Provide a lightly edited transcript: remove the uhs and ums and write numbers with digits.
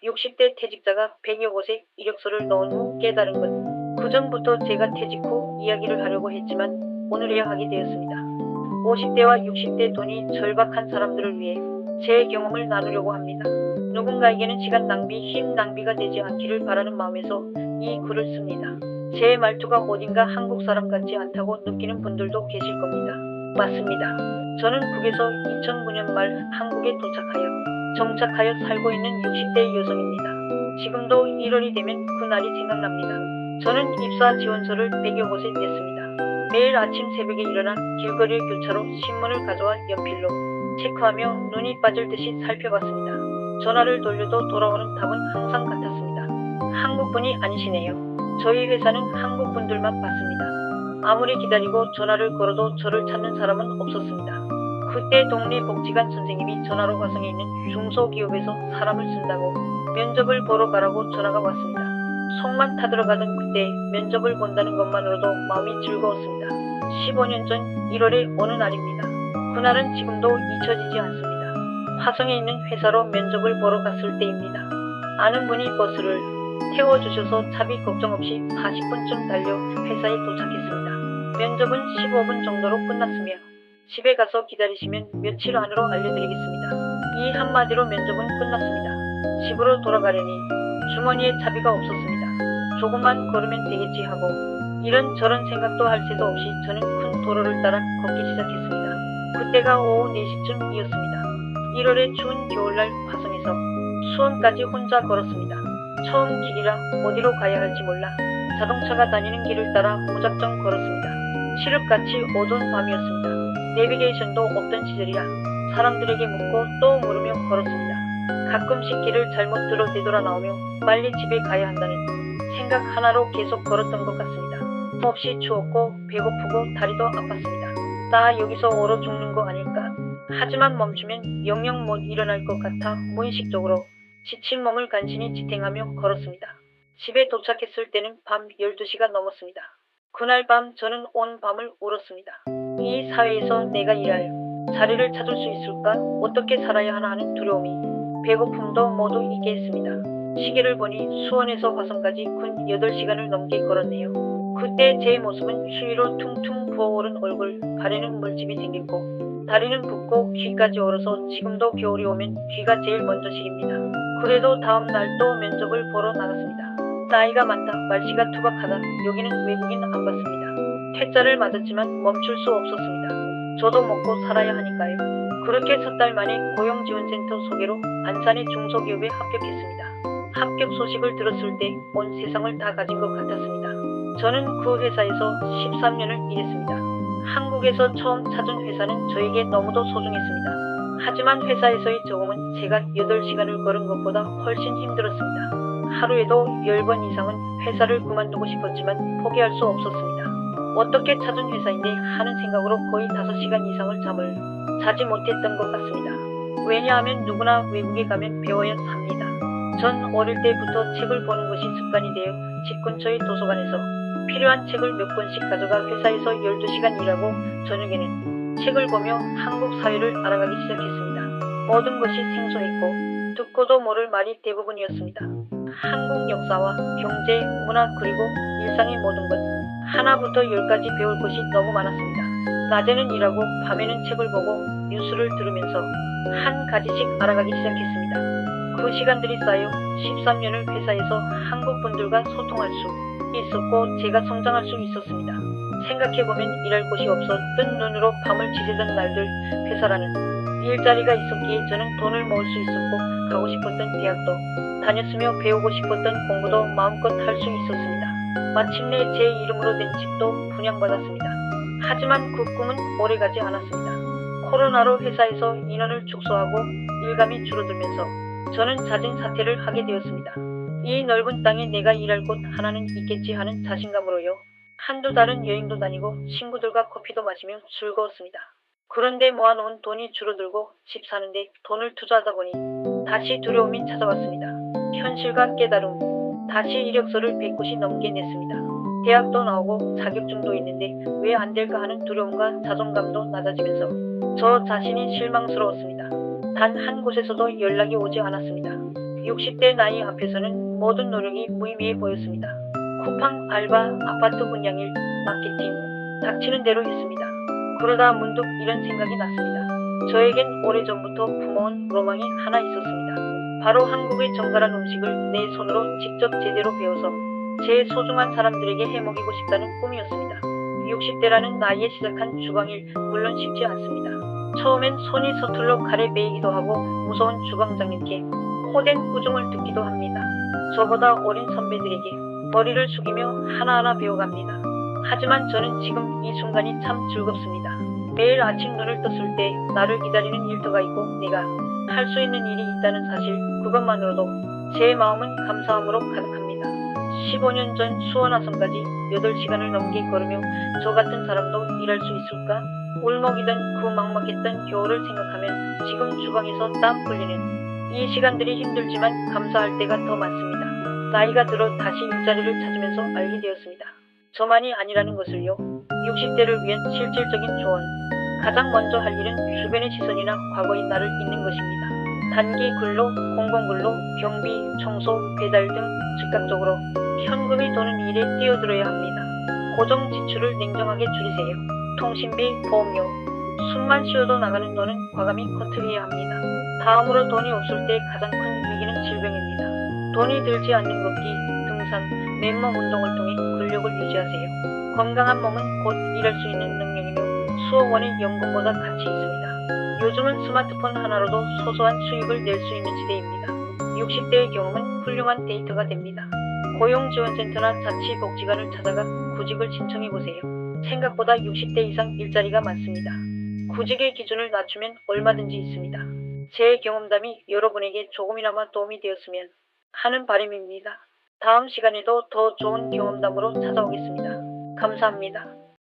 60대 퇴직자가 100여 곳에 이력서를 넣은 후 깨달은 것. 그전부터 제가 퇴직 후 이야기를 하려고 했지만 오늘에야 하게 되었습니다. 50대와 60대 돈이 절박한 사람들을 위해 제 경험을 나누려고 합니다. 누군가에게는 시간 낭비, 힘 낭비가 되지 않기를 바라는 마음에서 이 글을 씁니다. 제 말투가 어딘가 한국 사람 같지 않다고 느끼는 분들도 계실 겁니다. 맞습니다. 저는 북에서 2009년 말 한국에 도착하여 정착하여 살고 있는 60대 여성입니다. 지금도 1월이 되면 그날이 생각납니다. 저는 입사 지원서를 100여 곳에 냈습니다. 매일 아침 새벽에 일어나 길거리의 교차로 신문을 가져와 연필로 체크하며 눈이 빠질 듯이 살펴봤습니다. 전화를 돌려도 돌아오는 답은 항상 같았습니다. 한국분이 아니시네요. 저희 회사는 한국분들만 받습니다. 아무리 기다리고 전화를 걸어도 저를 찾는 사람은 없었습니다. 그때 동네 복지관 선생님이 전화로 화성에 있는 중소기업에서 사람을 쓴다고 면접을 보러 가라고 전화가 왔습니다. 속만 타들어가던 그때 면접을 본다는 것만으로도 마음이 즐거웠습니다. 15년 전 1월의 어느 날입니다. 그날은 지금도 잊혀지지 않습니다. 화성에 있는 회사로 면접을 보러 갔을 때입니다. 아는 분이 버스를 태워주셔서 차비 걱정 없이 40분쯤 달려 회사에 도착했습니다. 면접은 15분 정도로 끝났으며 집에 가서 기다리시면 며칠 안으로 알려드리겠습니다. 이 한마디로 면접은 끝났습니다. 집으로 돌아가려니 주머니에 차비가 없었습니다. 조금만 걸으면 되겠지 하고 이런저런 생각도 할 새도 없이 저는 큰 도로를 따라 걷기 시작했습니다. 그때가 오후 4시쯤이었습니다. 1월의 추운 겨울날 화성에서 수원까지 혼자 걸었습니다. 처음 길이라 어디로 가야 할지 몰라 자동차가 다니는 길을 따라 무작정 걸었습니다. 칠흑같이 어두운 밤이었습니다. 내비게이션도 없던 시절이라 사람들에게 묻고 또 물으며 걸었습니다. 가끔씩 길을 잘못 들어 되돌아 나오며 빨리 집에 가야 한다는 생각 하나로 계속 걸었던 것 같습니다. 몹시 추웠고 배고프고 다리도 아팠습니다. 나 여기서 얼어 죽는 거 아닐까? 하지만 멈추면 영영 못 일어날 것 같아 무의식적으로 지친 몸을 간신히 지탱하며 걸었습니다. 집에 도착했을 때는 밤 12시가 넘었습니다. 그날 밤 저는 온 밤을 울었습니다. 이 사회에서 내가 일할 자리를 찾을 수 있을까? 어떻게 살아야 하나 하는 두려움이 배고픔도 모두 있게 했습니다. 시계를 보니 수원에서 화성까지 근 8시간을 넘게 걸었네요. 그때 제 모습은 추위로 퉁퉁 부어오른 얼굴, 발에는 물집이 생겼고 다리는 붓고 귀까지 얼어서 지금도 겨울이 오면 귀가 제일 먼저 시립니다. 그래도 다음 날 또 면접을 보러 나갔습니다. 나이가 많다, 말씨가 투박하다, 여기는 외국인 안 받습니다. 퇴짜를 맞았지만 멈출 수 없었습니다. 저도 먹고 살아야 하니까요. 그렇게 석 달 만에 고용지원센터 소개로 안산의 중소기업에 합격했습니다. 합격 소식을 들었을 때 온 세상을 다 가진 것 같았습니다. 저는 그 회사에서 13년을 일했습니다. 한국에서 처음 찾은 회사는 저에게 너무도 소중했습니다. 하지만 회사에서의 적응은 제가 8시간을 걸은 것보다 훨씬 힘들었습니다. 하루에도 10번 이상은 회사를 그만두고 싶었지만 포기할 수 없었습니다. 어떻게 찾은 회사인데 하는 생각으로 거의 5시간 이상을 잠을 자지 못했던 것 같습니다. 왜냐하면 누구나 외국에 가면 배워야 합니다. 전 어릴 때부터 책을 보는 것이 습관이 되어 집 근처의 도서관에서 필요한 책을 몇 권씩 가져가 회사에서 12시간 일하고 저녁에는 책을 보며 한국 사회를 알아가기 시작했습니다. 모든 것이 생소했고 듣고도 모를 말이 대부분이었습니다. 한국 역사와 경제, 문화 그리고 일상의 모든 것 하나부터 10까지 배울 것이 너무 많았습니다. 낮에는 일하고 밤에는 책을 보고 뉴스를 들으면서 한 가지씩 알아가기 시작했습니다. 그 시간들이 쌓여 13년을 회사에서 한국 분들과 소통할 수 있었고 제가 성장할 수 있었습니다. 생각해보면 일할 곳이 없어 뜬 눈으로 밤을 지새던 날들 회사라는 일자리가 있었기에 저는 돈을 모을 수 있었고 가고 싶었던 대학도 다녔으며 배우고 싶었던 공부도 마음껏 할 수 있었습니다. 마침내 제 이름으로 된 집도 분양받았습니다. 하지만 그 꿈은 오래가지 않았습니다. 코로나로 회사에서 인원을 축소하고 일감이 줄어들면서 저는 잦은 사퇴를 하게 되었습니다. 이 넓은 땅에 내가 일할 곳 하나는 있겠지 하는 자신감으로요. 한두 달은 여행도 다니고 친구들과 커피도 마시며 즐거웠습니다. 그런데 모아놓은 돈이 줄어들고 집 사는데 돈을 투자하다 보니 다시 두려움이 찾아왔습니다. 현실과 깨달음, 다시 이력서를 100곳이 넘게 냈습니다. 대학도 나오고 자격증도 있는데 왜 안 될까 하는 두려움과 자존감도 낮아지면서 저 자신이 실망스러웠습니다. 단 한 곳에서도 연락이 오지 않았습니다. 60대 나이 앞에서는 모든 노력이 무의미해 보였습니다. 쿠팡 알바, 아파트 분양일, 마케팅, 닥치는 대로 했습니다. 그러다 문득 이런 생각이 났습니다. 저에겐 오래전부터 품어온 로망이 하나 있었습니다. 바로 한국의 정갈한 음식을 내 손으로 직접 제대로 배워서 제 소중한 사람들에게 해먹이고 싶다는 꿈이었습니다. 60대라는 나이에 시작한 주방일 물론 쉽지 않습니다. 처음엔 손이 서툴러 칼에 베이기도 하고 무서운 주방장님께 호된 꾸중을 듣기도 합니다. 저보다 어린 선배들에게 머리를 숙이며 하나하나 배워갑니다. 하지만 저는 지금 이 순간이 참 즐겁습니다. 매일 아침 눈을 떴을 때 나를 기다리는 일터가 있고 내가 할 수 있는 일이 있다는 사실, 그것만으로도 제 마음은 감사함으로 가득합니다. 15년 전 수원화성까지 8시간을 넘게 걸으며 저 같은 사람도 일할 수 있을까? 울먹이던 그 막막했던 겨울을 생각하면 지금 주방에서 땀 흘리는 이 시간들이 힘들지만 감사할 때가 더 많습니다. 나이가 들어 다시 일자리를 찾으면서 알게 되었습니다. 저만이 아니라는 것을요. 60대를 위한 실질적인 조언. 가장 먼저 할 일은 주변의 시선이나 과거의 나를 잊는 것입니다. 단기 근로, 공공근로, 경비, 청소, 배달 등 즉각적으로 현금이 도는 일에 뛰어들어야 합니다. 고정 지출을 냉정하게 줄이세요. 통신비, 보험료, 숨만 쉬어도 나가는 돈은 과감히 컨트롤해야 합니다. 다음으로 돈이 없을 때 가장 큰 위기는 질병입니다. 돈이 들지 않는 걷기, 등산, 맨몸 운동을 통해 근력을 유지하세요. 건강한 몸은 곧 일할 수 있는 능력이며 수억 원의 연금보다 가치 있습니다. 요즘은 스마트폰 하나로도 소소한 수익을 낼 수 있는 시대입니다. 60대의 경험은 훌륭한 데이터가 됩니다. 고용지원센터나 자치복지관을 찾아가 구직을 신청해보세요. 생각보다 60대 이상 일자리가 많습니다. 구직의 기준을 낮추면 얼마든지 있습니다. 제 경험담이 여러분에게 조금이나마 도움이 되었으면 하는 바람입니다. 다음 시간에도 더 좋은 경험담으로 찾아오겠습니다. 감사합니다.